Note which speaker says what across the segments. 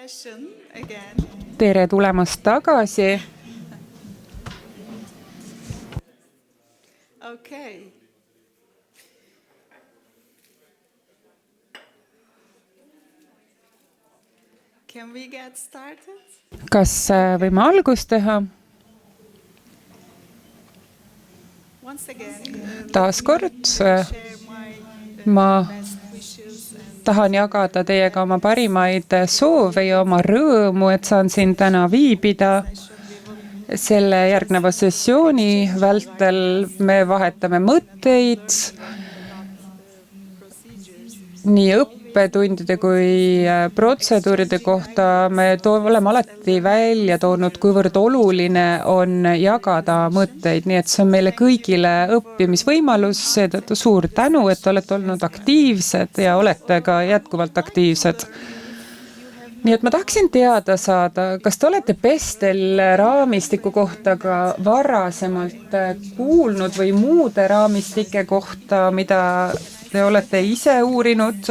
Speaker 1: session again.
Speaker 2: Tere tulemast tagasi.
Speaker 1: Okay. Can we get started?
Speaker 2: Kas võime algust teha?
Speaker 1: Once again,
Speaker 2: Taaskord
Speaker 1: share my
Speaker 2: ma
Speaker 1: best wishes and
Speaker 2: tahan jagada teiega oma parimaid soove ja oma rõõmu, et saan siin täna viibida. Selle järgneva sessiooni vältel me vahetame mõtteid nii õppetundide kui protseduuride kohta. Me oleme alati välja toonud, kuivõrd oluline on jagada mõtteid, nii et see on meile kõigile õppimisvõimalus. Seetõttu suur tänu, et olete olnud aktiivsed ja olete ka jätkuvalt aktiivsed. Nii et ma tahaksin teada saada, kas te olete Pestel raamistiku kohta ka varasemalt kuulnud või muude raamistike kohta, mida te olete ise uurinud?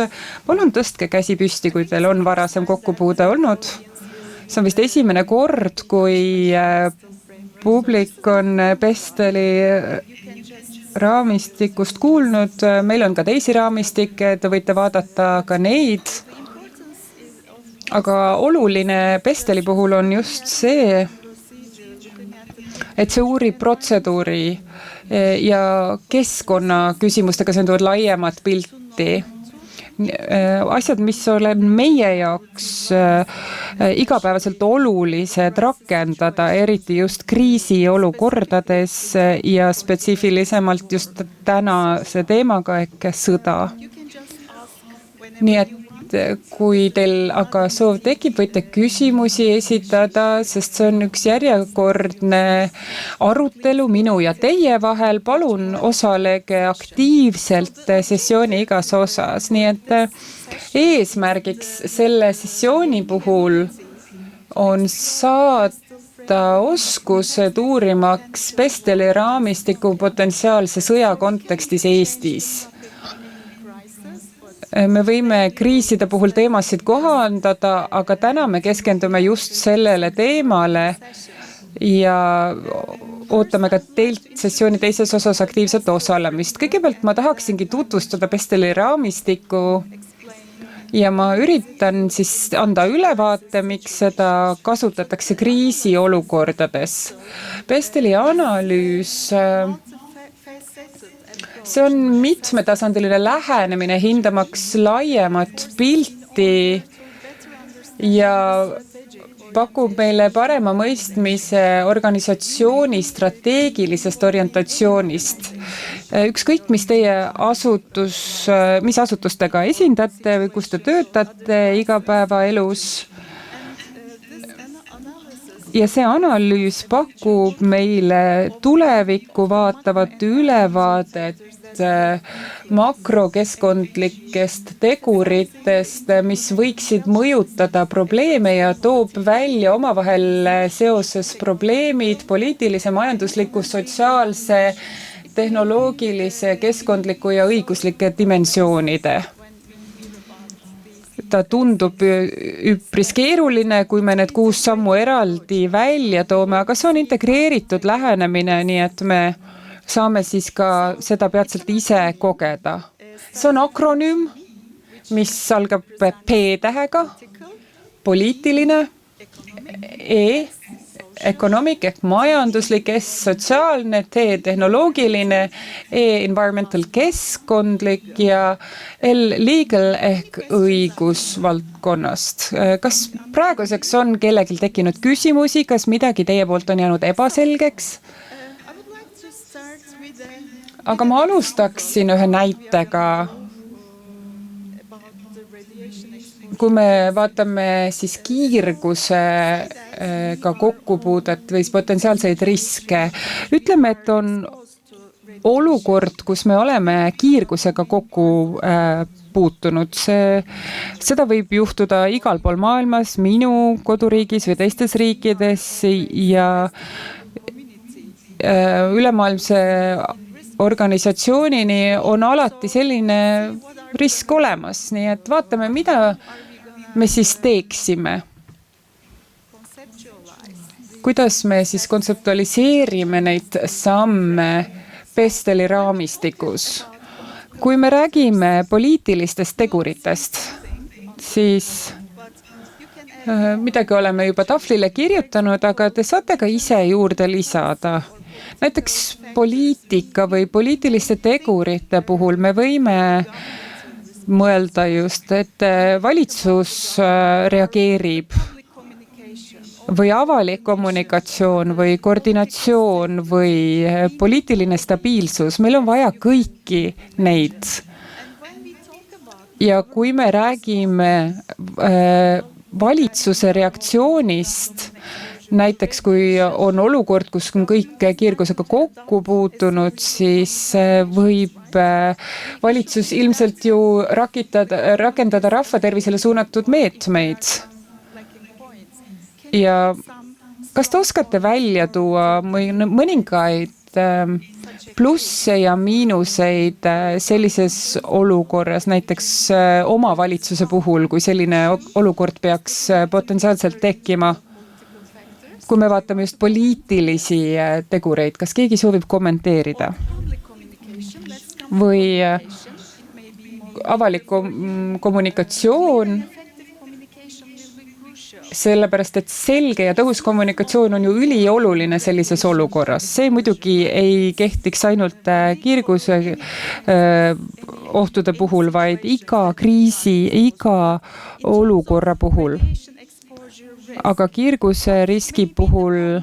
Speaker 2: Palun tõstke käsi püsti, kui teil on varasem kokkupuude olnud. See on vist esimene kord, kui publik on Pesteli raamistikust kuulnud. Meil on ka teisi raamistikke, te võite vaadata ka neid. Aga oluline Pesteli puhul on just see, et see uurib protseduuri ja keskkonna küsimustega seonduvad laiemat pilti. Asjad, mis on meie jaoks igapäevaselt olulised rakendada, eriti just kriisiolukordades ja spetsiifilisemalt just tänase teemaga ehk sõda. Nii et kui teil aga soov tekib, võite küsimusi esitada, sest see on üks järjekordne arutelu minu ja teie vahel. Palun osalege aktiivselt sessiooni igas osas. Nii et eesmärgiks selle sessiooni puhul on saada oskused uurimaks Pesteli raamistiku potentsiaalse sõja kontekstis Eestis. Me võime kriiside puhul teemasid kohandada, aga täna me keskendume just sellele teemale ja ootame ka teilt sessiooni teises osas aktiivset osalemist. Kõigepealt ma tahaksingi tutvustada Pesteli raamistikku ja ma üritan siis anda ülevaate, miks seda kasutatakse kriisiolukordades. Pesteli analüüs, see on mitmetasandiline lähenemine, hindamaks laiemat pilti ja pakub meile parema mõistmise organisatsiooni strateegilisest orientatsioonist. Ükskõik, mis teie mis asutustega esindate või kus te töötate igapäevaelus. Ja see analüüs pakub meile tulevikku vaatavat ülevaadet makrokeskkondlikest teguritest, mis võiksid mõjutada probleeme ja toob välja omavahel seoses probleemid poliitilise, majandusliku, sotsiaalse, tehnoloogilise, keskkondliku ja õiguslike dimensioonide. Ta tundub üpris keeruline, kui me need 6 sammu eraldi välja toome, aga see on integreeritud lähenemine, nii et me saame siis ka seda peatselt ise kogeda. See on akronüüm, mis algab P-tähega, poliitiline, E, economic ehk majanduslik, S, sotsiaalne, T, tehnoloogiline, E, environmental, keskkondlik ja L, legal ehk õigusvaldkonnast. Kas praeguseks on kellelgi tekkinud küsimusi, kas midagi teie poolt on jäänud ebaselgeks? Aga ma alustaksin ühe näitega. Kui me vaatame siis kiirgusega kokkupuudet või potentsiaalseid riske, ütleme, et on olukord, kus me oleme kiirgusega kokku puutunud. Seda võib juhtuda igal pool maailmas, minu koduriigis või teistes riikides ja ülemaailmse organisatsioonini on alati selline risk olemas. Nii et vaatame, mida me siis teeksime. kuidas me siis kontseptualiseerime neid samme Pesteli raamistikus? Kui me räägime poliitilistest teguritest, siis midagi oleme juba tahvlile kirjutanud, aga te saate ka ise juurde lisada. Näiteks poliitika või poliitiliste tegurite puhul me võime mõelda just, et valitsus reageerib või avalik kommunikatsioon või koordinatsioon või poliitiline stabiilsus. Meil on vaja kõiki neid. Ja kui me räägime valitsuse reaktsioonist, näiteks kui on olukord, kus on kõik kiirgusega kokku puutunud, siis võib valitsus ilmselt ju rakendada rahvatervisele suunatud meetmeid. Ja kas te oskate välja tuua mõningaid plusse ja miinuseid sellises olukorras, näiteks omavalitsuse puhul, kui selline olukord peaks potentsiaalselt tekkima? Kui me vaatame just poliitilisi tegureid, kas keegi soovib kommenteerida? Või avalik kommunikatsioon? Sellepärast, et selge ja tõhus kommunikatsioon on ju ülioluline sellises olukorras. See muidugi ei kehtiks ainult kiirguse ohtude puhul, vaid iga kriisi, iga olukorra puhul. Aga kiirguse riski puhul,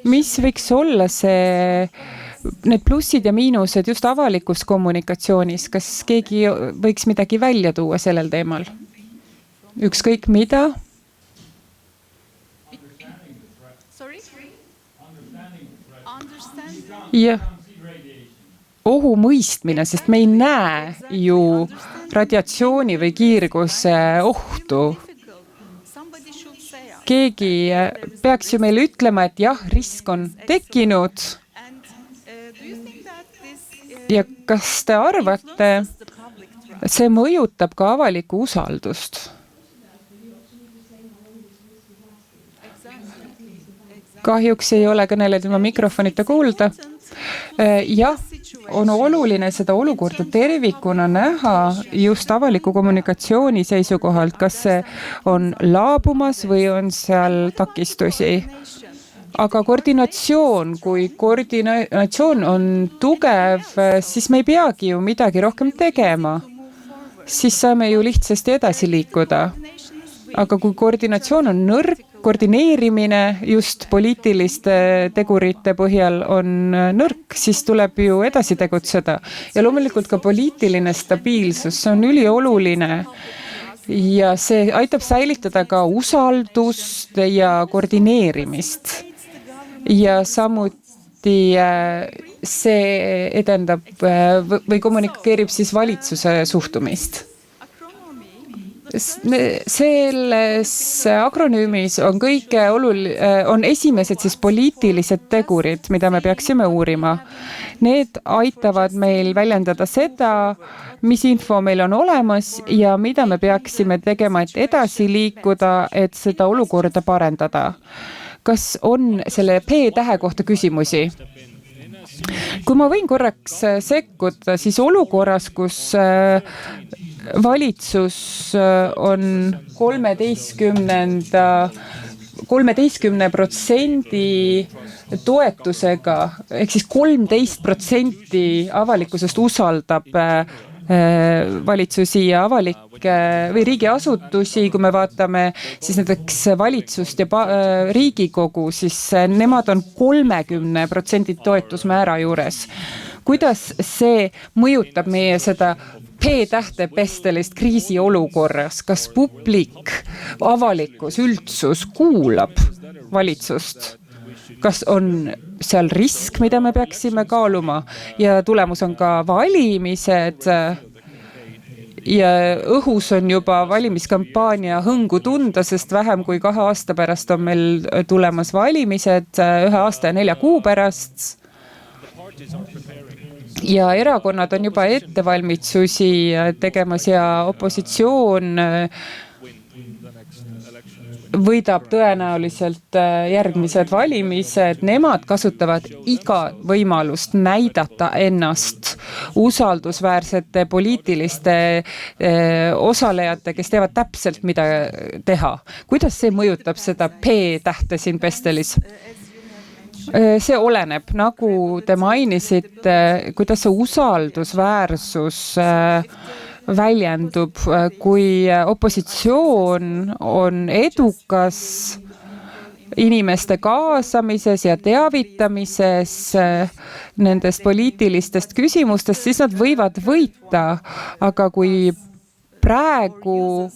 Speaker 2: mis võiks olla need plussid ja miinused just avalikus kommunikatsioonis? Kas keegi võiks midagi välja tuua sellel teemal? Ükskõik mida? Ja ohu mõistmine, sest me ei näe ju radiatsiooni või kiirguse ohtu. Keegi peaks ju meile ütlema, et jah, risk on tekkinud. Ja kas te arvate, see mõjutab ka avalikku usaldust? Kahjuks ei ole kõneled ilma mikrofonita kuulda. Jah, on oluline seda olukorda tervikuna näha just avaliku kommunikatsiooni seisukohalt, kas see on laabumas või on seal takistusi. Aga koordinatsioon, kui koordinatsioon on tugev, siis me ei peagi ju midagi rohkem tegema. Siis saame ju lihtsasti edasi liikuda. Aga kui koordinatsioon on nõrk, koordineerimine just poliitiliste tegurite põhjal on nõrk, siis tuleb ju edasi tegutseda. Ja loomulikult ka poliitiline stabiilsus, see on ülioluline. Ja see aitab säilitada ka usaldust ja koordineerimist. Ja samuti see edendab või kommunikeerib siis valitsuse suhtumist. Selles akronüümis on on esimesed siis poliitilised tegurid, mida me peaksime uurima. Need aitavad meil väljendada seda, mis info meil on olemas ja mida me peaksime tegema, et edasi liikuda, et seda olukorda parendada. Kas on selle P-tähe kohta küsimusi? Kui ma võin korraks sekkuda, siis olukorras, kus valitsus on 13% toetusega, ehk siis 13% avalikkusest usaldab valitsusi ja avalikke või riigiasutusi, kui me vaatame siis näiteks valitsust ja Riigikogu, siis nemad on 30% toetusmäära juures. Kuidas see mõjutab meie seda P-tähte Pestelist kriisiolukorras? Kas publik, avalikkus, üldsus kuulab valitsust? Kas on seal risk, mida me peaksime kaaluma? Ja tulemus on ka valimised ja õhus on juba valimiskampaania hõngu tunda, sest vähem kui 2 aasta pärast on meil tulemas valimised, 1 aasta ja 4 kuu pärast. Ja erakonnad on juba ettevalmitsusi tegemas ja opositsioon võidab tõenäoliselt järgmised valimised, nemad kasutavad iga võimalust näidata ennast usaldusväärsete poliitiliste osalejate, kes teevad täpselt, mida teha. Kuidas see mõjutab seda P-tähte siin Bestelis? See oleneb, nagu te mainisite, kuidas see usaldusväärsus väljendub, kui opositsioon on edukas inimeste kaasamises ja teavitamises nendest poliitilistest küsimustest, siis nad võivad võita, aga kui praegune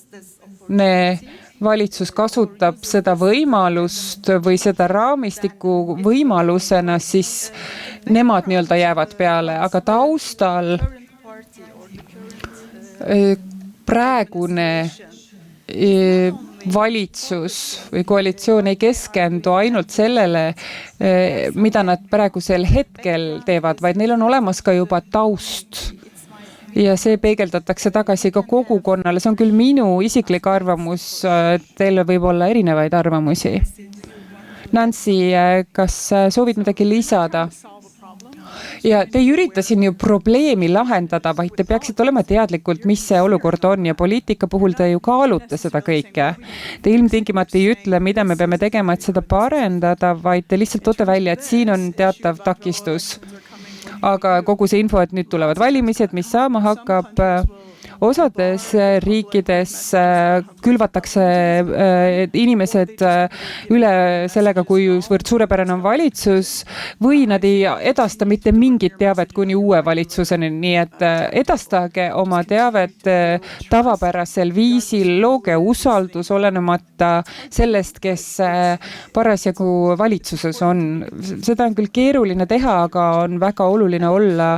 Speaker 2: valitsus kasutab seda võimalust või seda raamistiku võimalusena, siis nemad nii-öelda jäävad peale, aga taustal praegune valitsus või koalitsioon ei keskendu ainult sellele, mida nad praegusel hetkel teevad, vaid neil on olemas ka juba taust. Ja see peegeldatakse tagasi ka kogukonnale. See on küll minu isiklik arvamus, teil võib olla erinevaid arvamusi. Nancy, kas soovid midagi lisada? Ja te ei ürita siin ju probleemi lahendada, vaid te peaksite olema teadlikult, mis see olukord on ja poliitika puhul te ju kaalute seda kõike. Te ilmtingimata ei ütle, mida me peame tegema, et seda parendada, vaid te lihtsalt toote välja, et siin on teatav takistus. Aga kogu see info, et nüüd tulevad valimised, mis saama hakkab, osades riikides külvatakse inimesed üle sellega, kuivõrd suurepärane on valitsus, või nad ei edasta mitte mingit teavet kuni uue valitsuseni, nii et edastage oma teavet tavapärasel viisil, looge usaldus olenemata sellest, kes parasjagu valitsuses on. Seda on küll keeruline teha, aga on väga oluline olla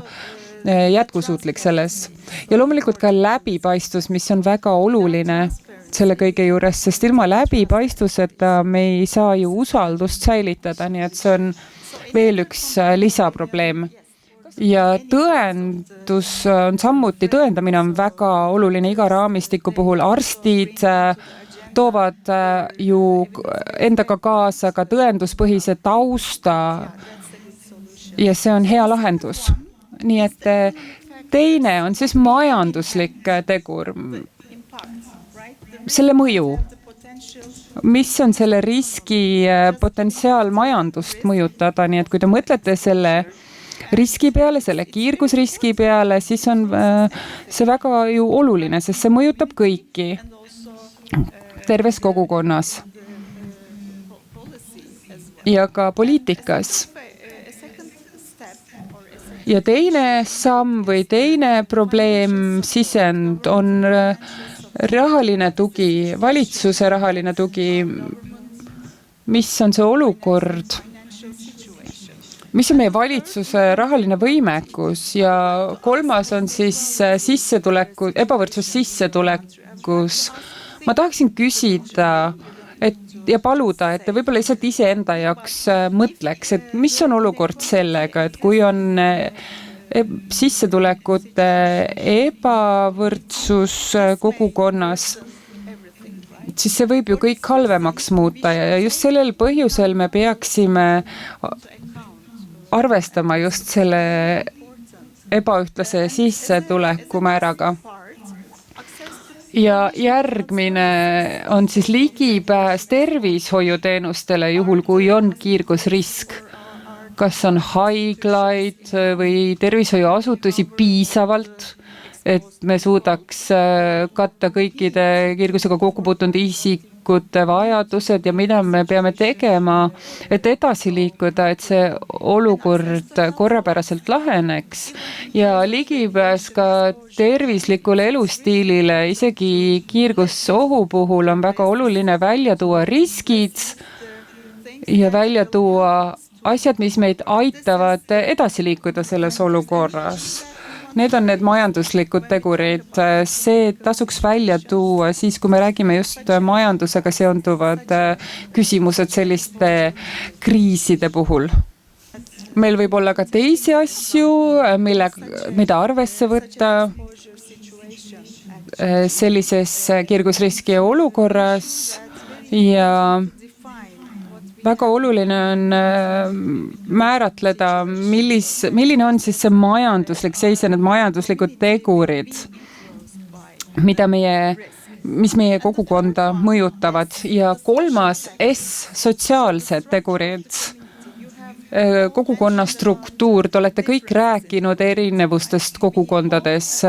Speaker 2: jätkusuutlik selles. Ja loomulikult ka läbipaistvus, mis on väga oluline selle kõige juures, sest ilma läbipaistvuseta me ei saa ju usaldust säilitada, nii et see on veel üks lisaprobleem. Ja tõendus on samuti, tõendamine on väga oluline iga raamistiku puhul. Arstid toovad ju endaga kaasa ka tõenduspõhise tausta ja see on hea lahendus. Nii et teine on siis majanduslik tegur, selle mõju. Mis on selle riski potentsiaal majandust mõjutada, nii et kui te mõtlete selle riski peale, selle kiirgusriski peale, siis on see väga ju oluline, sest see mõjutab kõiki terves kogukonnas ja ka poliitikas. Ja teine samm või teine probleem sisend on rahaline tugi, valitsuse rahaline tugi. Mis on see olukord? Mis on meie valitsuse rahaline võimekus? Ja kolmas on siis sissetuleku, ebavõrdsus sissetulekus. Ma tahaksin küsida, ja paluda, et te võib-olla lihtsalt iseenda jaoks mõtleks, et mis on olukord sellega, et kui on sissetulekute ebavõrdsus kogukonnas, siis see võib ju kõik halvemaks muuta ja just sellel põhjusel me peaksime arvestama just selle ebaühtlase sissetuleku määraga. Ja järgmine on siis ligipääs tervishoiuteenustele juhul, kui on kiirgusrisk. Kas on haiglaid või tervishoiuasutusi piisavalt, et me suudaks katta kõikide kiirgusega kokku puutunud isikute vajadused ja mida me peame tegema, et edasi liikuda, et see olukord korrapäraselt laheneks ja ligipääs ka tervislikule elustiilile, isegi kiirgusohu puhul on väga oluline välja tuua riskid ja välja tuua asjad, mis meid aitavad edasi liikuda selles olukorras. Need on need majanduslikud tegurid. See tasuks välja tuua siis, kui me räägime just majandusega seonduvad küsimused selliste kriiside puhul. Meil võib olla ka teisi asju, mida arvesse võtta sellises kiirgusriski olukorras. ja
Speaker 1: define what we
Speaker 2: väga oluline on määratleda, milline on siis see majanduslik seis ja need majanduslikud tegurid, mis meie kogukonda mõjutavad. Ja kolmas S, sotsiaalsed tegurid, kogukonna struktuur. Te olete kõik rääkinud erinevustest kogukondades,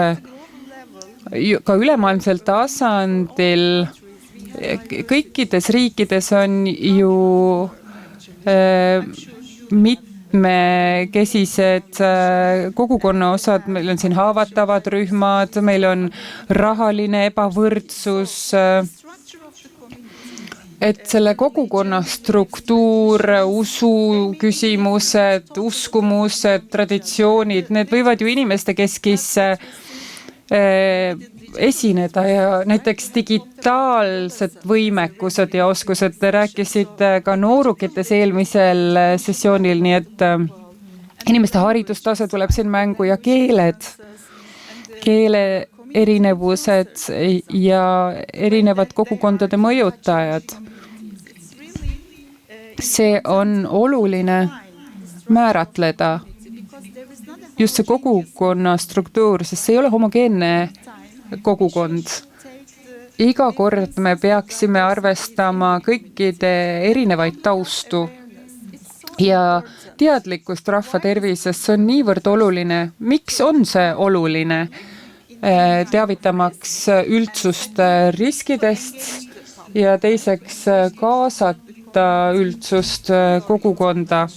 Speaker 2: ka ülemaailmsel tasandil. Kõikides riikides on ju mitmekesised kogukonna osad, meil on siin haavatavad rühmad, meil on rahaline ebavõrdsus, et selle kogukonna struktuur, usu küsimused, uskumused, traditsioonid, need võivad ju inimeste keskisse esineda ja näiteks digitaalsed võimekused ja oskused. Te rääkisite ka noorukites eelmisel sessioonil, nii et inimeste haridustase tuleb siin mängu ja keele erinevused ja erinevad kogukondade mõjutajad. See on oluline määratleda just see kogukonna struktuur, sest see ei ole homogeenne kogukond. Iga kord me peaksime arvestama kõikide erinevaid taustu ja teadlikkust rahva tervisest. See on niivõrd oluline. Miks on see oluline? Teavitamaks üldsust riskidest ja teiseks kaasata üldsust kogukonda,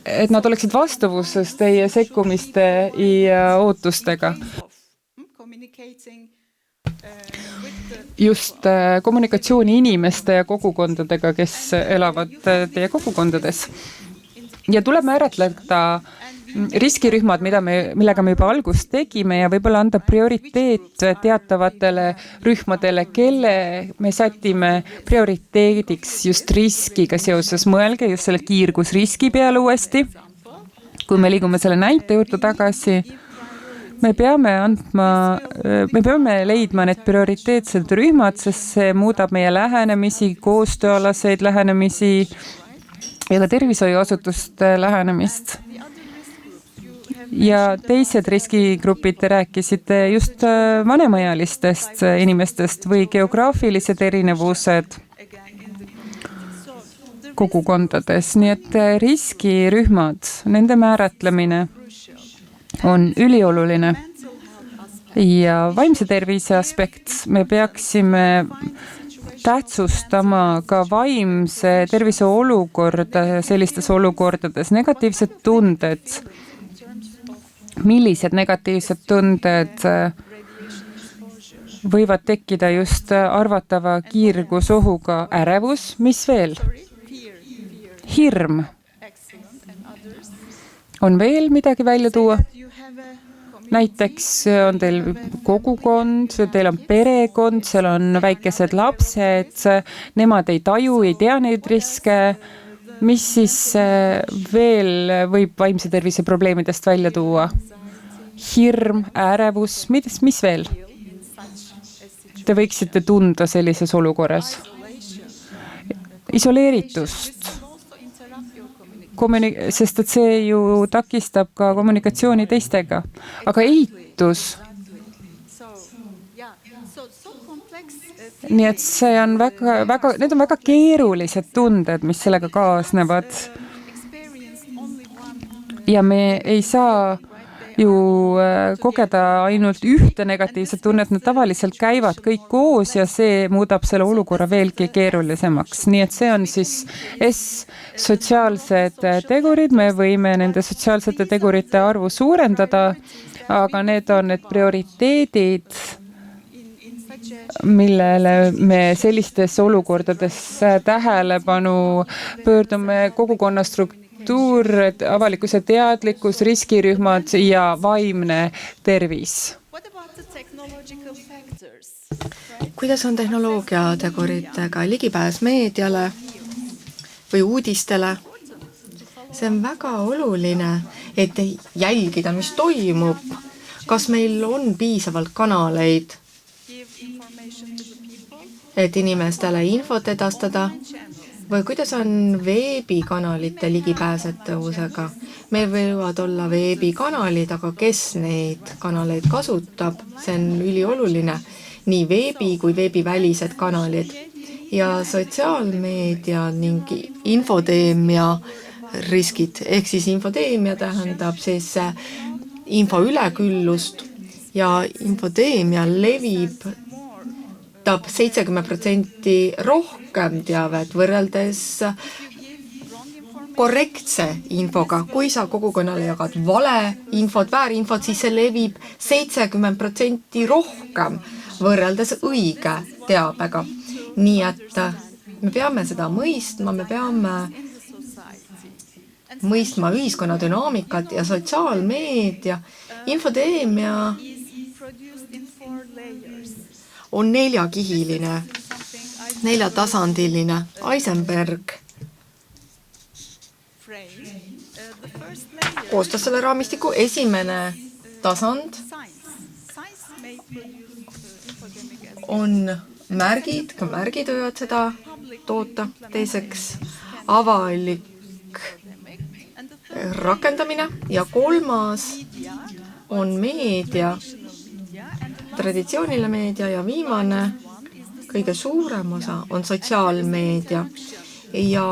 Speaker 2: et nad oleksid vastavuses teie sekkumiste ja ootustega. Just kommunikatsiooni inimeste ja kogukondadega, kes elavad teie kogukondades. Ja tuleb määratleda riskirühmad, millega me juba algust tegime ja võib-olla anda prioriteet teatavatele rühmadele, kelle me sätime prioriteediks just riskiga seoses. Mõelge just selle kiirgusriski peale uuesti. Kui me liigume selle näite juurde tagasi, me peame leidma need prioriteetsed rühmad, sest see muudab meie lähenemisi, koostööalaseid lähenemisi ja ka tervishoiuasutuste lähenemist. Ja teised riskigrupid, te rääkisite just vanemaealistest inimestest või geograafilised erinevused kogukondades. Nii et riskirühmad, nende määratlemine on ülioluline. Ja vaimse tervise aspekt, me peaksime tähtsustama ka vaimse tervise olukorda sellistes olukordades, negatiivsed tunded. Millised negatiivsed tunded võivad tekkida just arvatava kiirgusohuga? Ärevus, mis veel? Hirm. On veel midagi välja tuua? Näiteks on teil kogukond, teil on perekond, seal on väikesed lapsed, nemad ei taju, ei tea neid riske. Mis siis veel võib vaimse tervise probleemidest välja tuua? Hirm, ärevus, mis veel? Te võiksite tunda sellises olukorras. Isoleeritust. Sest et see ju takistab ka kommunikatsiooni teistega. Aga eitus. Nii et see on need on väga keerulised tunded, mis sellega kaasnevad. Ja me ei saa ju kogeda ainult ühte negatiivset tunnet, nad tavaliselt käivad kõik koos ja see muudab selle olukorra veelgi keerulisemaks. Nii et see on siis sotsiaalsed tegurid, me võime nende sotsiaalsete tegurite arvu suurendada, aga need on need prioriteedid, millele me sellistes olukordades tähelepanu pöördume: kogukonna struktuur, avalikkuse teadlikkus, riskirühmad ja vaimne tervis.
Speaker 3: Kuidas on tehnoloogiateguritega ligipääs meediale või uudistele? See on väga oluline, et jälgida, mis toimub. Kas meil on piisavalt kanaleid et inimestele infot edastada või kuidas on veebikanalite ligipääsetavusega? Meil võivad olla veebikanalid, aga kes neid kanaleid kasutab, see on ülioluline. Nii veebi kui veebivälised kanalid ja sotsiaalmeedia ning infodeemia riskid. Ehk siis infodeemia tähendab siis info üleküllust ja infodeemia levib 70% rohkem teavet võrreldes korrektse infoga. Kui sa kogukonnale jagad vale infot, väärinfot, siis see levib 70% rohkem võrreldes õige teabega. Nii et me peame seda mõistma, me peame mõistma ühiskonna dünaamikat ja sotsiaalmeedia. Infodeemia on 4-kihiline, 4-tasandiline. Eisenberg koostas selle raamistiku. Esimene tasand on märgid, ka märgid võivad seda toota. Teiseks avalik rakendamine ja kolmas on meedia, traditsiooniline meedia ja viimane, kõige suurem osa on sotsiaalmeedia ja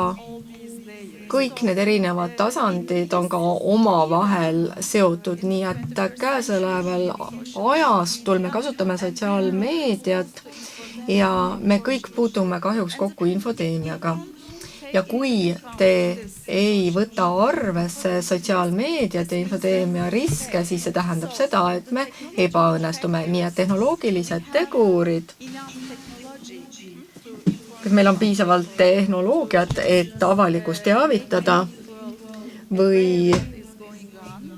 Speaker 3: kõik need erinevad tasandid on ka omavahel seotud, nii et käesoleval ajastul me kasutame sotsiaalmeediat ja me kõik puutume kahjuks kokku infodeemiaga. Ja kui te ei võta arvesse sotsiaalmeediat ja infodeemia riske, siis see tähendab seda, et me ebaõnnestume. Nii et tehnoloogilised tegurid, et meil on piisavalt tehnoloogiat, et avalikust teavitada või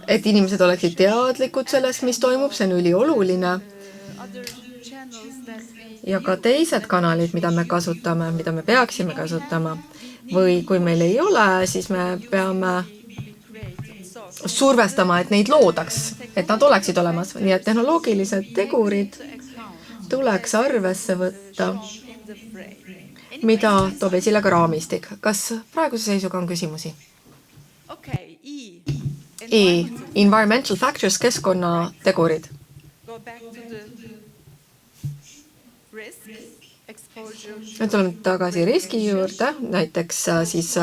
Speaker 3: et inimesed oleksid teadlikud sellest, mis toimub, see on ülioluline. Ja ka teised kanalid, mida me kasutame, mida me peaksime kasutama, või kui meil ei ole, siis me peame survestama, et neid loodaks, et nad oleksid olemas. Nii et tehnoloogilised tegurid tuleks arvesse võtta, mida toob esile ka raamistik. Kas praeguse seisuga on küsimusi? Environmental factors, keskkonnategurid. Nüüd oleme tagasi riski juurde, näiteks siis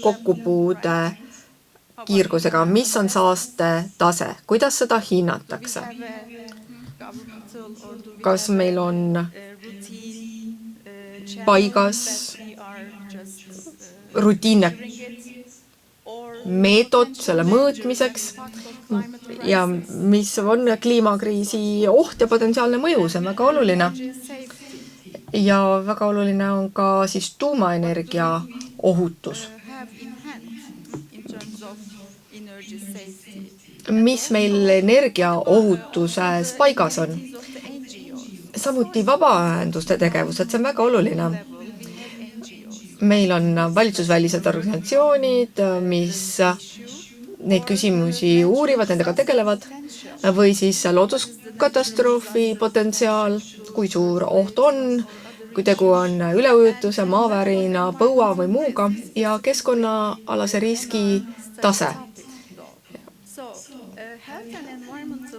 Speaker 3: kokkupuude kiirgusega, mis on saaste tase, kuidas seda hinnatakse? Kas meil on paigas rutiinne meetod selle mõõtmiseks ja mis on kliimakriisi oht ja potentsiaalne mõju, see on väga oluline. Ja väga oluline on ka siis tuumaenergia ohutus. Mis meil energia ohutuses paigas on? Samuti vabaühenduste tegevused, see on väga oluline. Meil on valitsusvälised organisatsioonid, mis neid küsimusi uurivad, nendega tegelevad, või siis looduskatastroofi potentsiaal, kui suur oht on, kui tegu on üleujutuse, maavärina, põua või muuga ja keskkonnaalase riski tase.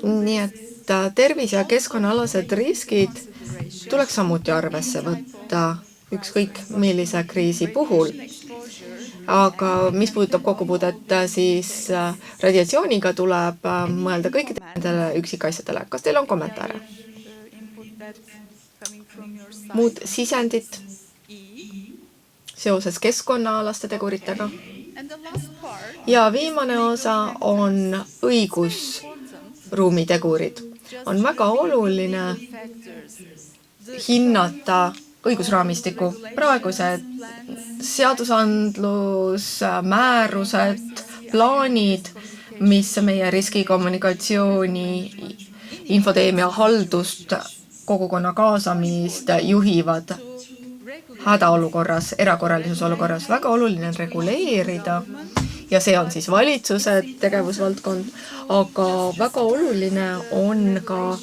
Speaker 3: Nii et tervis- ja keskkonnaalased riskid tuleks samuti arvesse võtta ükskõik millise kriisi puhul. Aga mis puudutab kokkupuudet, siis radiatsiooniga tuleb mõelda kõikidele üksikasjadele. Kas teil on kommentaare? Muud sisendit seoses keskkonnaalaste teguritega. Ja viimane osa on õigusruumi tegurid. On väga oluline hinnata õigusraamistiku. Praegused seadusandlus, määrused, plaanid, mis meie riskikommunikatsiooni, infodeemia haldust, kogukonna kaasamist juhivad hädaolukorras, erakorralisus olukorras. Väga oluline on reguleerida ja see on siis valitsuse tegevusvaldkond, aga väga oluline on ka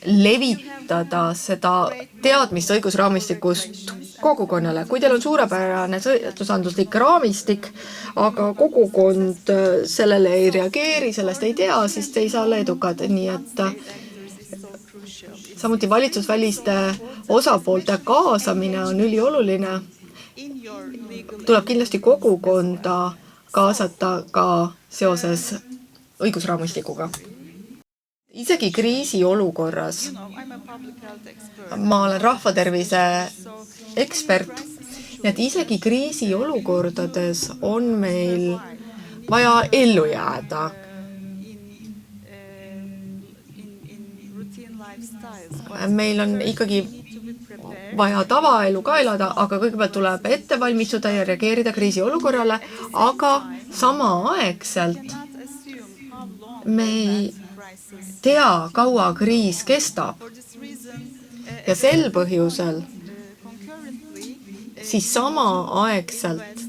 Speaker 3: levitada seda teadmist õigusraamistikust kogukonnale. Kui teil on suurepärane seadusandluslik raamistik, aga kogukond sellele ei reageeri, sellest ei tea, siis te ei saa olla edukad. Nii et samuti valitsusväliste osapoolte kaasamine on ülioluline. Tuleb kindlasti kogukonda kaasata ka seoses õigusraamistikuga. Isegi kriisiolukorras, ma olen rahvatervise ekspert, nii et isegi kriisiolukordades on meil vaja ellu jääda. Meil on ikkagi vaja tavaelu ka elada, aga kõigepealt tuleb ette valmistuda ja reageerida kriisiolukorrale, aga samaaegselt me ei tea, kaua kriis kestab. Ja sel põhjusel siis samaaegselt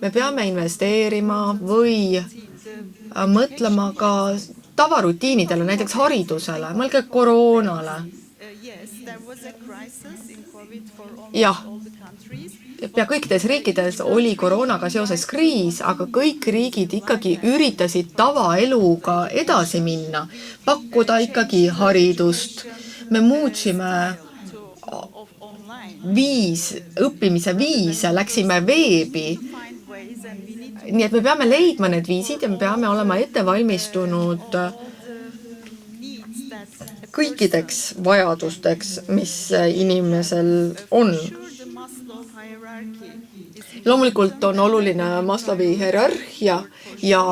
Speaker 3: me peame investeerima või mõtlema ka tavarutiinidele, näiteks haridusele, mõelge koroonale. Jah, pea kõikides riikides oli koroonaga seoses kriis, aga kõik riigid ikkagi üritasid tavaeluga edasi minna, pakkuda ikkagi haridust. Me muutsime õppimise viise, läksime veebi. Nii et me peame leidma need viisid ja me peame olema ette valmistunud kõikideks vajadusteks, mis inimesel on. Loomulikult on oluline Maslowi hierarhia ja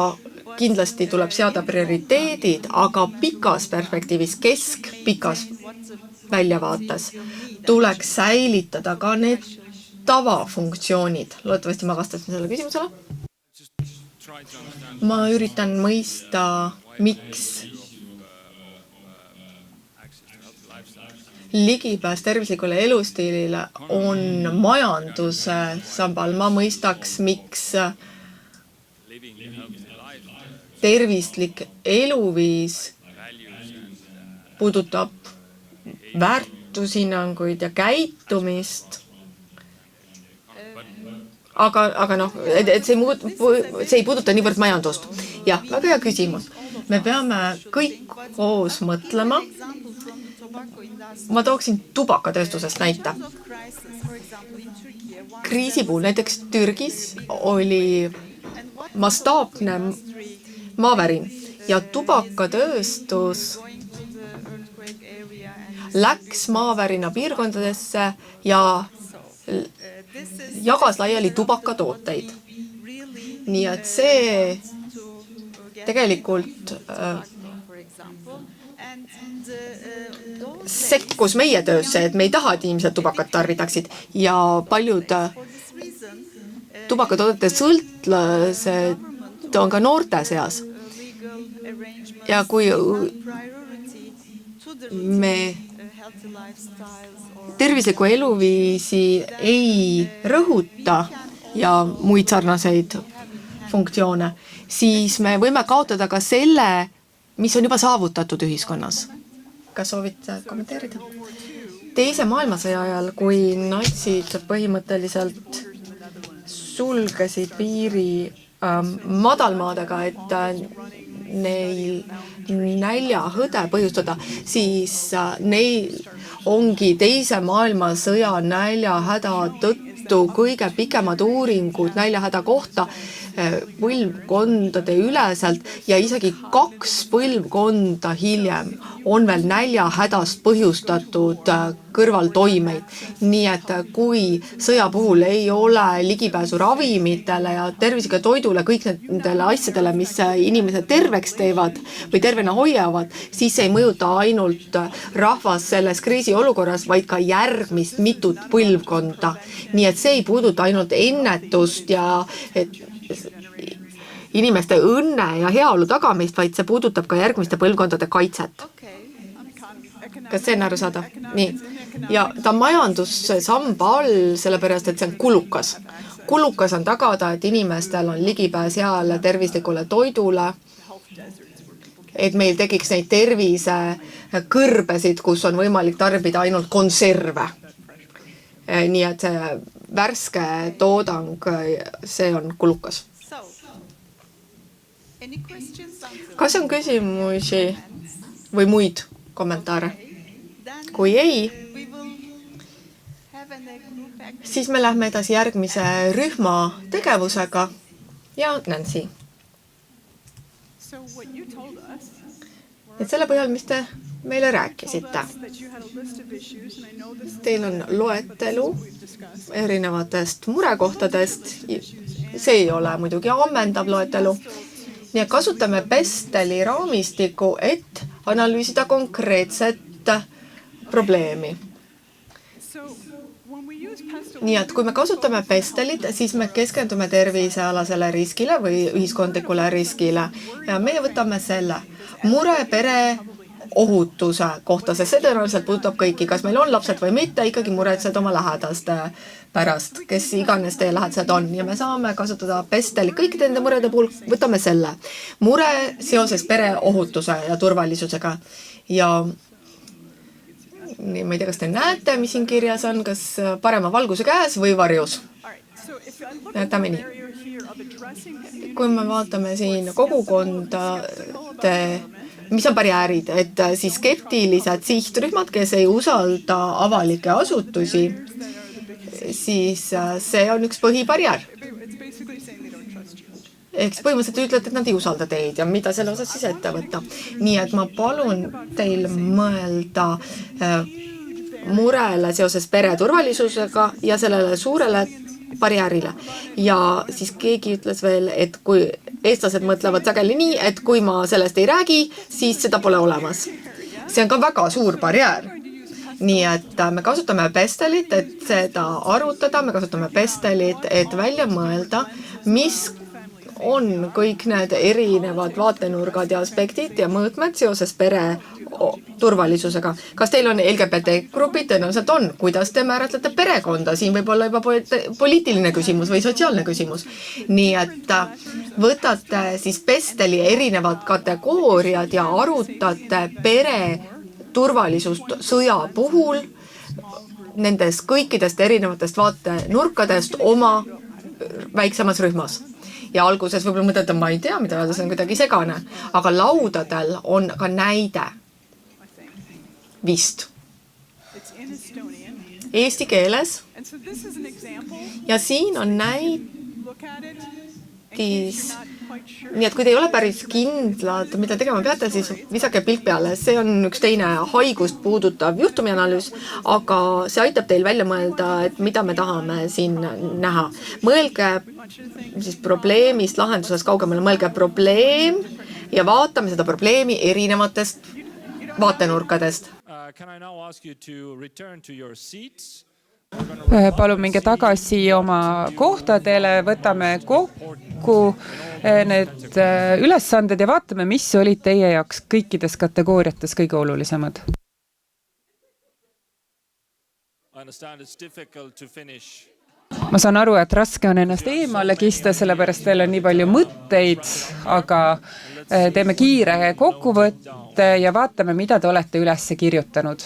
Speaker 3: kindlasti tuleb seada prioriteedid, aga pikas perspektiivis, keskpikas väljavaates tuleks säilitada ka need tavafunktsioonid. Loodetavasti ma vastasin selle küsimusele. Ma üritan mõista, miks ligipääs tervislikule elustiilile on majanduse sambal. Ma mõistaks, miks tervislik eluviis puudutab väärtushinnanguid ja käitumist. Aga noh, et see ei puuduta niivõrd majandust. Jah, väga hea küsimus. Me peame kõik koos mõtlema. Ma tooksin tubakatööstusest näite. Kriisi puhul näiteks Türgis oli mastaapne maavärin ja tubakatööstus läks maavärina piirkondadesse ja jagas laiali tubakatooteid. Nii et see tegelikult sekkus meie töösse, et me ei taha, et inimesed tubakat tarvitaksid ja paljud tubakatoodete sõltlased on ka noorte seas. Ja kui me tervisliku eluviisi ei rõhuta ja muid sarnaseid funktsioone, siis me võime kaotada ka selle, mis on juba saavutatud ühiskonnas. Kas soovite kommenteerida? Teise maailmasõja ajal, kui natsid põhimõtteliselt sulgesid piiri madalmaadega, et neil näljahõde põhjustada, siis neil ongi teise maailmasõja näljahäda tõttu kõige pikemad uuringud näljahäda kohta põlvkondade üleselt ja isegi 2 põlvkonda hiljem on veel näljahädast põhjustatud kõrvaltoimeid. Nii et kui sõja puhul ei ole ligipääsu ravimitele ja tervisega toidule, kõik nendele asjadele, mis inimesed terveks teevad või tervena hoiavad, siis ei mõjuta ainult rahvas selles kriisiolukorras, vaid ka järgmist mitut põlvkonda. Nii et see ei puuduta ainult ennetust ja inimeste õnne ja heaolu tagamist, vaid see puudutab ka järgmiste põlvkondade kaitset. Kas see on aru saada? Nii. Ja ta majandussamba all, sellepärast, et see on kulukas. Kulukas on tagada, et inimestel on ligipääs heale tervislikule toidule et meil tekiks neid tervisekõrbesid, kus on võimalik tarbida ainult konserve. Nii et see värske toodang, see on kulukas.
Speaker 1: So, any questions?
Speaker 3: Kas on küsimusi või muid kommentaare?
Speaker 1: Then
Speaker 3: Kui ei,
Speaker 1: we will have a group activity.
Speaker 3: siis me lähme edasi järgmise rühma tegevusega ja Nancy.
Speaker 1: So what you told us
Speaker 3: Et selle põhjal, mis te meile rääkisite.
Speaker 1: that you had a list of issues, and I know this
Speaker 3: Teil on loetelu
Speaker 1: we've discussed.
Speaker 3: erinevatest murekohtadest. See ei ole muidugi ammendav loetelu. Nii et kasutame Besteli raamistiku, et analüüsida konkreetset probleemi.
Speaker 1: So when we use pestle,
Speaker 3: Nii et kui me kasutame Bestelit, siis me keskendume tervisealasele riskile või ühiskondlikule riskile. Ja meie võtame selle mure pere ohutuse kohta, sest see tõenäoliselt puudutab kõiki, kas meil on lapsed või mitte, ikkagi muretsed oma lähedaste pärast, kes iganes teie lähedased on. Ja me saame kasutada Bestelit kõikide nende murede puhul, võtame selle mure seoses pere ohutuse ja turvalisusega. Ja nii, ma ei tea, kas te näete, mis siin kirjas on, kas parema valguse käes või varjus.
Speaker 1: all right. So if I look
Speaker 3: Jätame nii.
Speaker 1: area here of addressing
Speaker 3: Kui me vaatame siin kogukondade, mis on barjäärid, et siis skeptilised sihtrühmad, kes ei usalda avalikke asutusi, siis see on üks põhibarjäär.
Speaker 1: it's basically saying they don't trust you.
Speaker 3: Ehk põhimõtteliselt ütlete, et nad ei usalda teid ja mida selle osas siis ette võtta. Nii et ma palun teil mõelda murele seoses pere turvalisusega ja sellele suurele barjäärile. Ja siis keegi ütles veel, et kui eestlased mõtlevad sageli nii, et kui ma sellest ei räägi, siis seda pole olemas. See on ka väga suur barjäär. Nii et me kasutame Bestelit, et seda arutada, me kasutame Bestelit, et välja mõelda, mis on kõik need erinevad vaatenurgad ja aspektid ja mõõtmed seoses pere turvalisusega. Kas teil on LGBT-grupid? Tõenäoliselt on. Kuidas te määratlete perekonda? Siin võib olla juba poliitiline küsimus või sotsiaalne küsimus. Nii et võtate siis Besteli erinevad kategooriad ja arutate pere turvalisust sõja puhul nendest kõikidest erinevatest vaatenurkadest oma väiksemas rühmas. Ja alguses võib-olla mõtlete, ma ei tea, mida öelda, see on kuidagi segane, aga laudadel on ka näide vist
Speaker 1: It's in Estonian.
Speaker 3: eesti keeles
Speaker 1: And so this is an example.
Speaker 3: ja siin on
Speaker 1: Look at it.
Speaker 3: näitis,
Speaker 1: Not quite sure.
Speaker 3: nii et kui te ei ole päris kindlad, mida tegema peate, siis visake pilk peale. See on üks teine haigust puudutav juhtumianalüüs, aga see aitab teil välja mõelda, et mida me tahame siin näha. Mõelge siis probleemist lahendusest kaugemale, mõelge probleem ja vaatame seda probleemi erinevatest vaatenurkadest.
Speaker 4: Can I now ask you to return to your seats?
Speaker 2: Palun minge tagasi oma kohtadele, võtame kokku need ülesanded ja vaatame, mis olid teie jaoks kõikides kategooriates kõige olulisemad.
Speaker 4: I understand it's difficult to finish.
Speaker 2: Ma saan aru, et raske on ennast eemale kista, sellepärast teil on nii palju mõtteid, aga teeme kiire kokkuvõtte ja vaatame, mida te olete üles kirjutanud.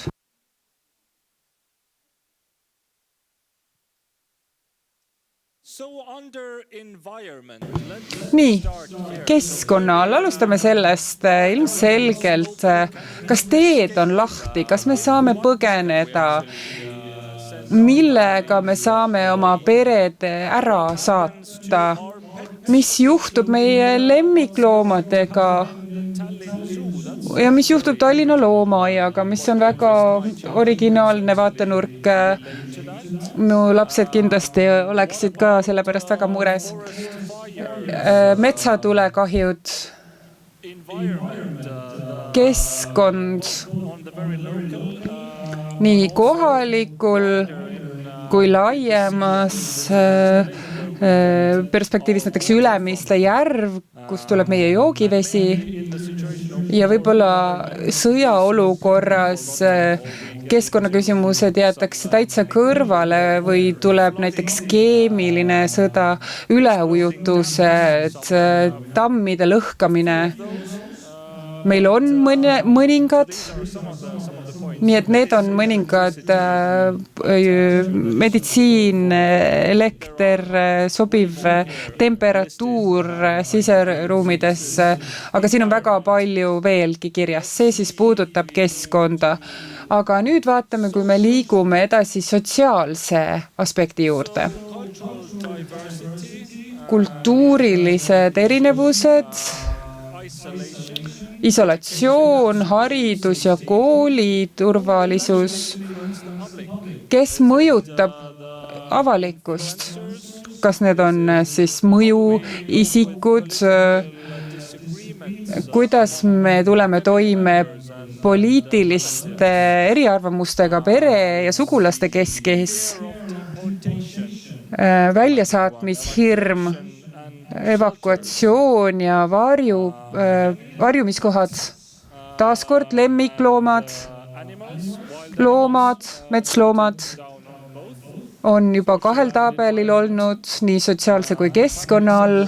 Speaker 2: Nii, keskkonnal alustame sellest ilmselgelt, kas teed on lahti, kas me saame põgeneda, millega me saame oma pered ära saata, mis juhtub meie lemmikloomadega ja mis juhtub Tallinna loomaaiaga, mis on väga originaalne vaatenurk. Mu lapsed kindlasti oleksid ka selle pärast väga mures. Metsatulekahjud, keskkond, nii kohalikul kui laiemas perspektiivis näiteks Ülemiste järv, kus tuleb meie joogivesi ja võib-olla sõjaolukorras keskkonnaküsimused jäetakse täitsa kõrvale või tuleb näiteks keemiline sõda, üleujutused, tammide lõhkamine. meil on mõningad, nii et need on mõningad meditsiin, elekter, sobiv temperatuur siseruumides, aga siin on väga palju veelgi kirjas. See siis puudutab keskkonda. Aga nüüd vaatame, kui me liigume edasi sotsiaalse aspekti juurde. Kultuurilised erinevused, isolatsioon, haridus ja kooli turvalisus. Kes mõjutab avalikkust? Kas need on siis mõjuisikud? Kuidas me tuleme toime poliitiliste eriarvamustega pere ja sugulaste keskis? Väljasaatmishirm, evakuatsioon ja varjumiskohad, taaskord lemmikloomad, metsloomad on juba 2 tabelil olnud nii sotsiaalse kui keskkonna all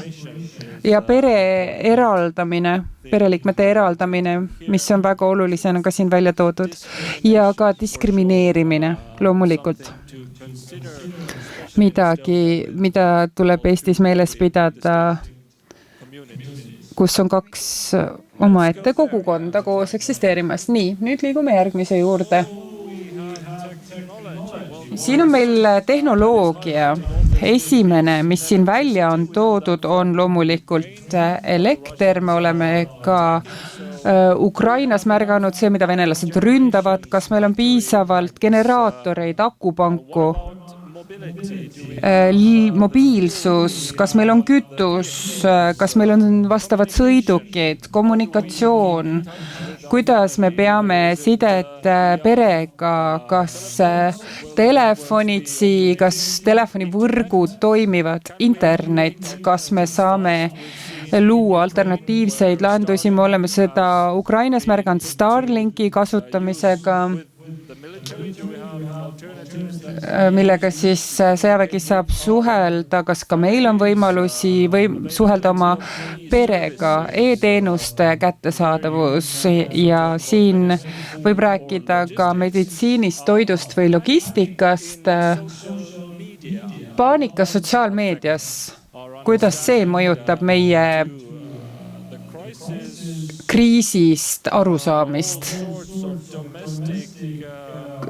Speaker 2: ja pereliikmete eraldamine, mis on väga olulisena ka siin välja toodud ja ka diskrimineerimine loomulikult. Midagi, mida tuleb Eestis meeles pidada, kus on 2 omaette kogukonda koos eksisteerimas. Nii, nüüd liigume järgmise juurde. Siin on meil tehnoloogia. Esimene, mis siin välja on toodud, on loomulikult elekter. Me oleme ka Ukrainas märganud see, mida venelased ründavad. Kas meil on piisavalt generaatoreid, akupanku? Mobiilsus, kas meil on kütus, kas meil on vastavad sõidukid, kommunikatsioon, kuidas me peame sidet perega, kas telefonitsi, kas telefonivõrgud toimivad, internet, kas me saame luua alternatiivseid lahendusi, me oleme seda Ukrainas märganud Starlinki kasutamisega, millega siis sõjavägi saab suhelda, kas ka meil on võimalusi suhelda oma perega, e-teenuste kättesaadavus ja siin võib rääkida ka meditsiinist, toidust või logistikast, paanika sotsiaalmeedias, kuidas see mõjutab meie kriisist arusaamist,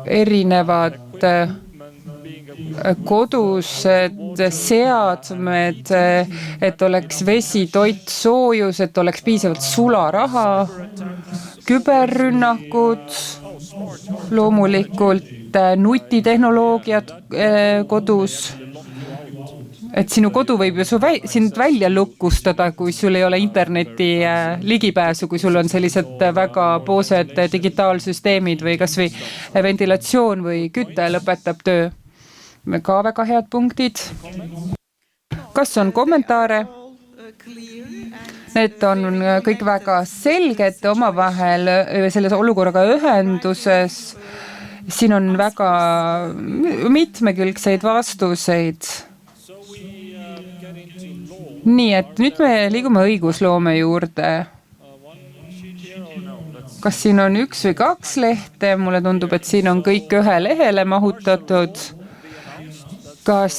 Speaker 2: erinevad kodused seadmed, et oleks vesi, toit, soojus, et oleks piisavalt sularaha, küberrünnakud, loomulikult nutitehnoloogiad kodus, et sinu kodu võib ju sind välja lukustada, kui sul ei ole interneti ligipääsu, kui sul on sellised väga poosed digitaalsüsteemid või kas või ventilatsioon või küte lõpetab töö. Ka väga head punktid. Kas on kommentaare? Need on kõik väga selged omavahel selles olukorraga ühenduses. Siin on väga mitmekülgseid vastuseid. Nii, et nüüd me liigume õigusloome juurde. Kas siin on 1 või 2 lehte? Mulle tundub, et siin on kõik 1 lehele mahutatud. Kas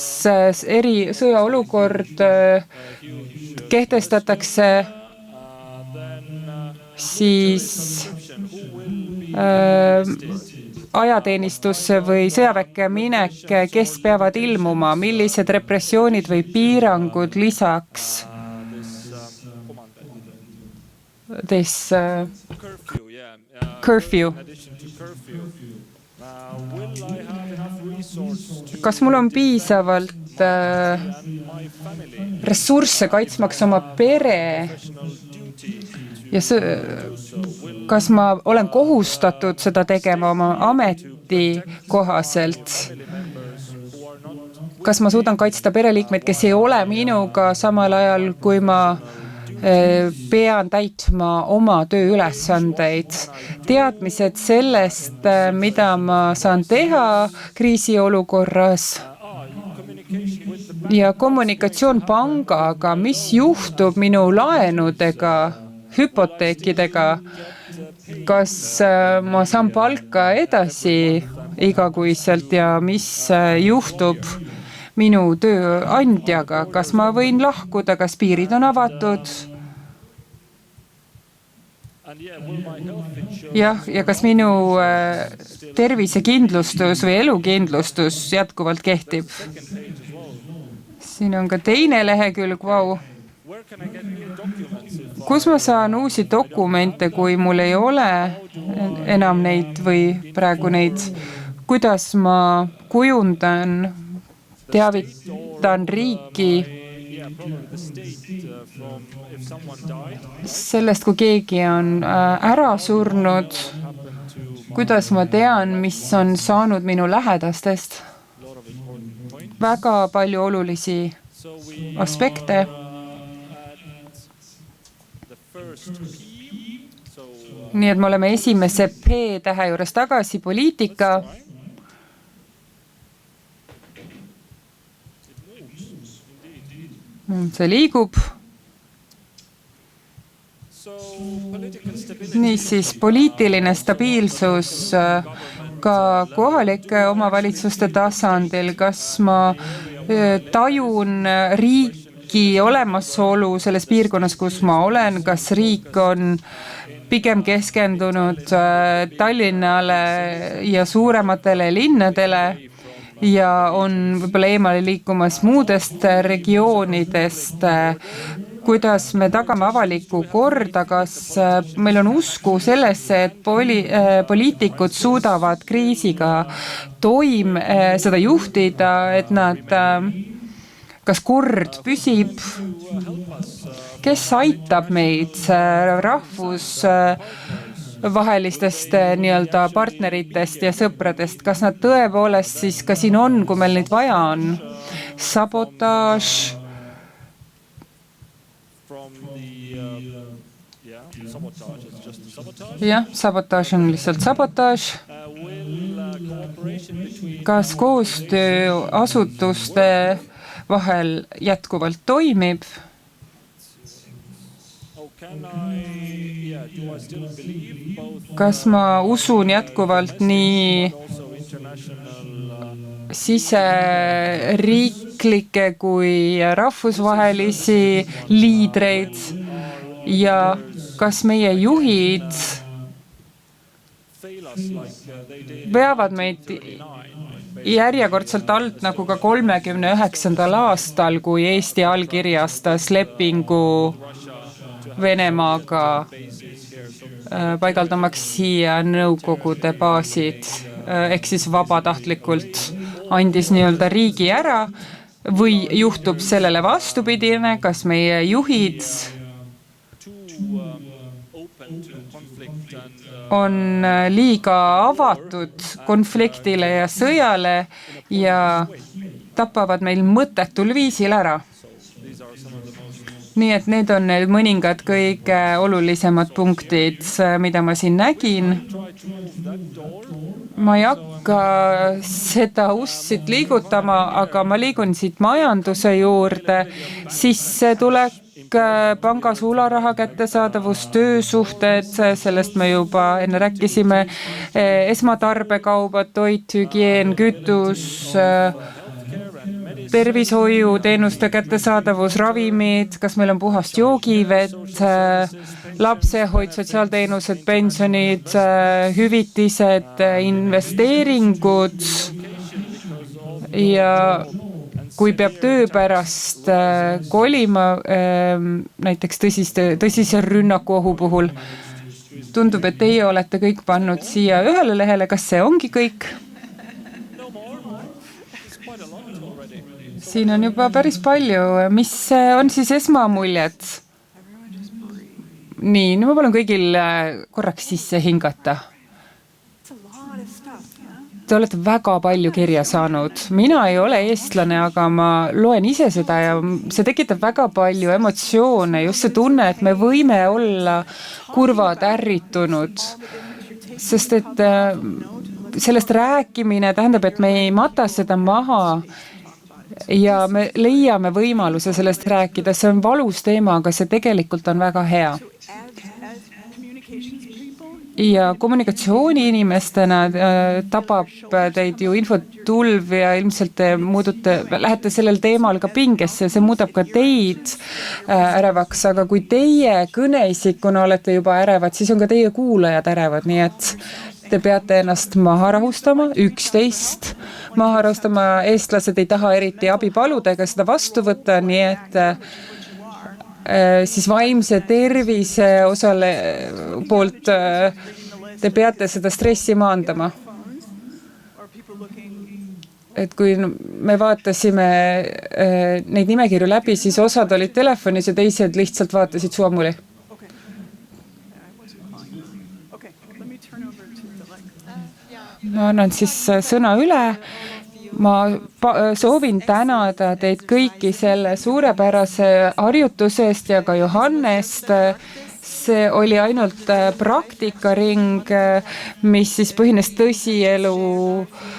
Speaker 2: sõjaolukord kehtestatakse siis ajateenistusse või sõjaväkke minek, kes peavad ilmuma, millised repressioonid või piirangud lisaks curfew. Kas mul on piisavalt ressursse kaitsmaks oma pere ja kas ma olen kohustatud seda tegema oma ameti kohaselt? Kas ma suudan kaitsta pereliikmeid, kes ei ole minuga samal ajal, kui ma pean täitma oma tööülesandeid? Teadmised sellest, mida ma saan teha kriisiolukorras ja kommunikatsioon pangaga, mis juhtub minu laenudega, hüpoteekidega, kas ma saan palka edasi igakuiselt ja mis juhtub minu tööandjaga, kas ma võin lahkuda, kas piirid on avatud? Jah, ja kas minu tervisekindlustus või elukindlustus jätkuvalt kehtib? Siin on ka teine lehekülg, vau. Kus ma saan uusi dokumente, kui mul ei ole enam neid või praegu neid? Kuidas ma kujundan, teavitan riiki sellest, kui keegi on ära surnud? Kuidas ma tean, mis on saanud minu lähedastest? Väga palju olulisi aspekte. Nii et me oleme esimese P-tähe juures tagasi, poliitika. See liigub. Niisiis, poliitiline stabiilsus ka kohalike omavalitsuste tasandil. Kas ma tajun riiki olemasolu selles piirkonnas, kus ma olen? Kas riik on pigem keskendunud Tallinnale ja suurematele linnadele ja on võib-olla eemale liikumas muudest regioonidest? Kuidas me tagame avalikku korda, kas meil on usku sellesse, et poliitikud suudavad kriisiga seda juhtida, et nad, kas kord püsib? Kes aitab meid rahvusvahelistest nii-öelda partneritest ja sõpradest? Kas nad tõepoolest siis ka siin on, kui meil neid vaja on? Sabotaaž. Jah, sabotaaž on lihtsalt sabotaaž. Kas koostöö asutuste vahel jätkuvalt toimib? Kas ma usun jätkuvalt nii siseriiklikke kui rahvusvahelisi liidreid ja kas meie juhid veavad meid järjekordselt alt nagu ka 39. aastal, kui Eesti allkirjastas lepingu Venemaaga paigaldamaks siia Nõukogude baasid, ehk siis vabatahtlikult andis nii-öelda riigi ära või juhtub sellele vastupidine, kas meie juhid on liiga avatud konfliktile ja sõjale ja tapavad meil mõttetul viisil ära? Nii et need on need mõningad kõige olulisemad punktid, mida ma siin nägin. Ma ei hakka seda ussit liigutama, aga ma liigun siit majanduse juurde, sissetulek, panga sularaha kättesaadavus, töösuhted, sellest me juba enne rääkisime, esmatarbekaubad, toit, hügieen, kütus, tervishoiuteenuste kättesaadavus, ravimid, kas meil on puhast joogivett, lapsehoid, sotsiaalteenused, pensionid, hüvitised, investeeringud ja kui peab töö pärast kolima, näiteks tõsise rünnakuohu puhul, tundub, et teie olete kõik pannud siia ühele lehele, kas see ongi kõik? Siin on juba päris palju. Mis on siis esmamuljed? Nii, nüüd ma palun kõigil korraks sisse hingata. Te olete väga palju kirja saanud. Mina ei ole eestlane, aga ma loen ise seda ja see tekitab väga palju emotsioone. Just see tunne, et me võime olla kurvad, ärritunud. Sest et sellest rääkimine tähendab, et me ei mata seda maha ja me leiame võimaluse sellest rääkida. See on valus teema, aga see tegelikult on väga hea. ja kommunikatsiooniinimestena tabab teid ju infotulv ja ilmselt te lähete sellel teemal ka pingesse, see muudab ka teid ärevaks, aga kui teie kõneisikuna olete juba ärevad, siis on ka teie kuulajad ärevad, nii et te peate ennast maha rahustama, 11 maha rahustama, eestlased ei taha eriti abi paluda ega seda vastu võtta, nii et siis vaimse tervise osale poolt te peate seda stressi maandama. Et kui me vaatasime neid nimekirju läbi, siis osad olid telefonis ja teised lihtsalt vaatasid su ammuli. Ma annan siis sõna üle. Ma soovin tänada teid kõiki selle suurepärase harjutuse eest ja ka Johannest. See oli ainult praktikaring, mis siis põhines tõsielu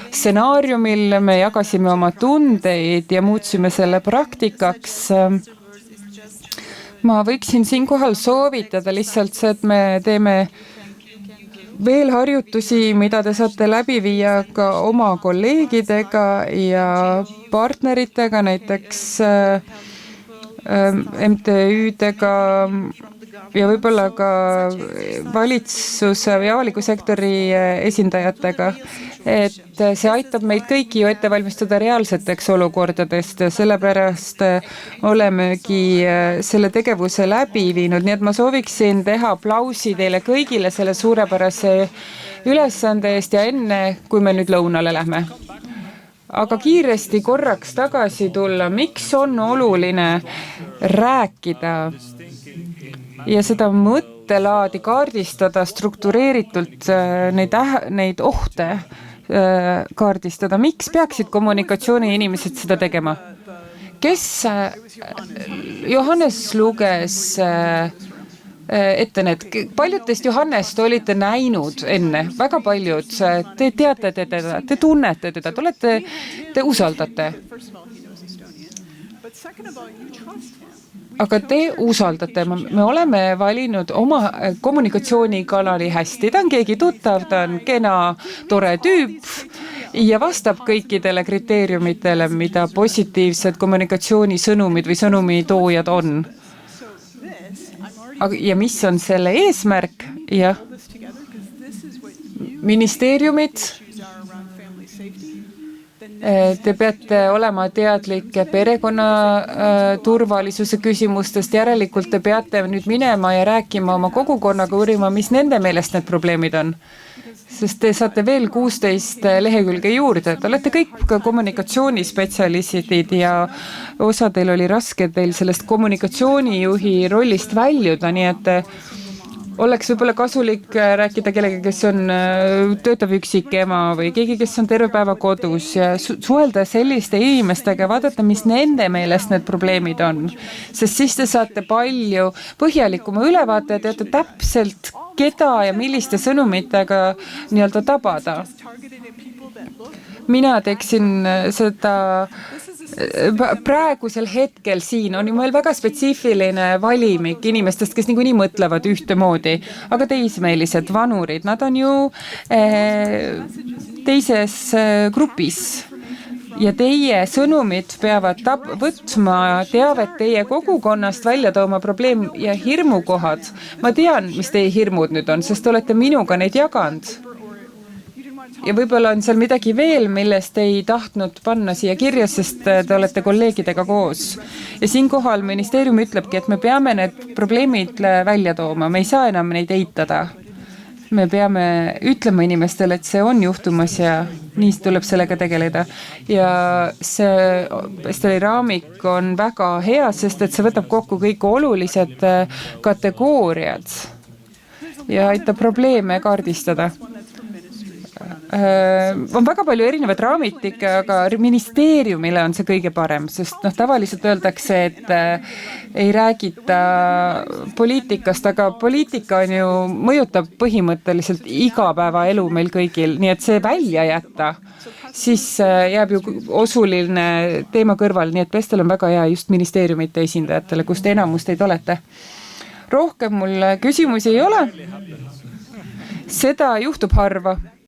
Speaker 2: stsenaariumil. Me jagasime oma tundeid ja muutsime selle praktikaks. Ma võiksin siinkohal soovitada lihtsalt see, et me teeme veel harjutusi, mida te saate läbi viia ka oma kolleegidega ja partneritega, näiteks MTÜ-dega ja võib-olla ka valitsuse või avaliku sektori esindajatega. Et see aitab meid kõiki ju ette valmistada reaalseteks olukordadest ja sellepärast olemegi selle tegevuse läbi viinud. Nii et ma sooviksin teha aplausi teile kõigile selle suurepärase ülesande eest ja enne, kui me nüüd lõunale lähme. Aga kiiresti korraks tagasi tulla, miks on oluline rääkida ja seda mõttelaadi kaardistada struktureeritult, neid ohte kaardistada. Miks peaksid kommunikatsiooni inimesed seda tegema? Kes Johannes luges ette need? Paljud teist Johannest olite näinud enne, väga paljud. Te teate teda, te tunnete teda, te usaldate. Aga te usaldate, me oleme valinud oma kommunikatsioonikanali hästi, ta on keegi tuttav, ta on kena, tore tüüp ja vastab kõikidele kriteeriumitele, mida positiivsed kommunikatsioonisõnumid või sõnumitoojad on. Ja mis on selle eesmärk? Ja ministeeriumid, te peate olema teadlik perekonna turvalisuse küsimustest, järelikult te peate nüüd minema ja rääkima oma kogukonnaga, uurima, mis nende meelest need probleemid on. Sest te saate veel 16 lehekülge juurde, te olete kõik kommunikatsioonispetsialistid ja osa teil oli raske teil sellest kommunikatsioonijuhi rollist väljuda, nii et oleks võib-olla kasulik rääkida kellega, kes on töötav üksikema või keegi, kes on terve päeva kodus ja suhelda selliste inimestega ja vaadata, mis nende meelest need probleemid on. Sest siis te saate palju põhjalikuma ülevaate ja teate täpselt, keda ja milliste sõnumitega nii-öelda tabada. Mina teeksin seda praegusel hetkel siin on ju meil väga spetsiifiline valimik inimestest, kes niikuinii mõtlevad ühtemoodi, aga teismeelised, vanurid, nad on ju teises grupis ja teie sõnumid peavad võtma teavet teie kogukonnast, välja tooma probleem ja hirmukohad. Ma tean, mis teie hirmud nüüd on, sest olete minuga neid jaganud. Ja võib-olla on seal midagi veel, millest ei tahtnud panna siia kirja, sest te olete kolleegidega koos. Ja siinkohal ministeerium ütlebki, et me peame need probleemid välja tooma, me ei saa enam neid eitada. Me peame ütlema inimestele, et see on juhtumas ja nii tuleb sellega tegeleda. Ja see Esteli raamik on väga hea, sest et see võtab kokku kõik olulised kategooriad ja aitab probleeme kaardistada. On väga palju erinevaid raamitikke, aga ministeeriumile on see kõige parem, sest tavaliselt öeldakse, et ei räägita poliitikast, aga poliitika on ju, mõjutab põhimõtteliselt igapäevaelu meil kõigil, nii et see välja jätta, siis jääb ju osuline teema kõrval, nii et Pestel on väga hea just ministeeriumite esindajatele, kust enamus teid olete. Rohkem mul küsimusi ei ole. seda juhtub harva